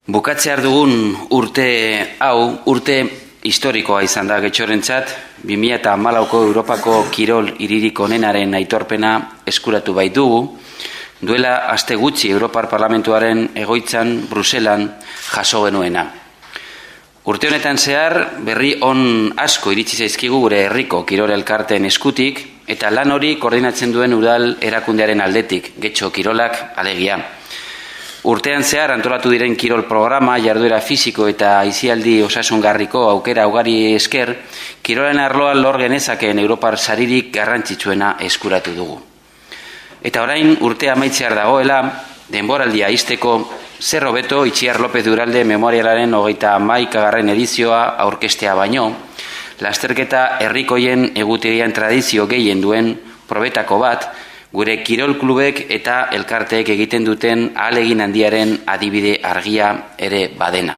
Bukatzear dugun urte hau, urte historikoa izan da Getxorentzat, 2014ko Europako Kirol hiririk onenaren aitorpena eskuratu baitugu, duela aste gutxi Europar Parlamentuaren egoitzan Bruselan jaso genuena. Urte honetan zehar, berri on asko iritsi zaizkigu gure herriko kirol elkarteen eskutik, eta lan hori koordinatzen duen udal erakundearen aldetik, Getxo Kirolak alegia. Urtean zehar antolatu diren kirol programa, jarduera fisiko eta aisialdi osasungarriko aukera ugari esker, kirolen arloan lor genezakeen Europar saririk garrantzitsuena eskuratu dugu. Eta orain urtea amaitzear dagoela, denboraldia ixteko, zer hobeto Itziar López de Uralde memorialaren 31. edizioa aurkestea baino, lasterketa herrikoien egutegian tradizio gehien duen probetako bat, gure kirol klubek eta elkarteek egiten duten ahalegin handiaren adibide argia ere badena.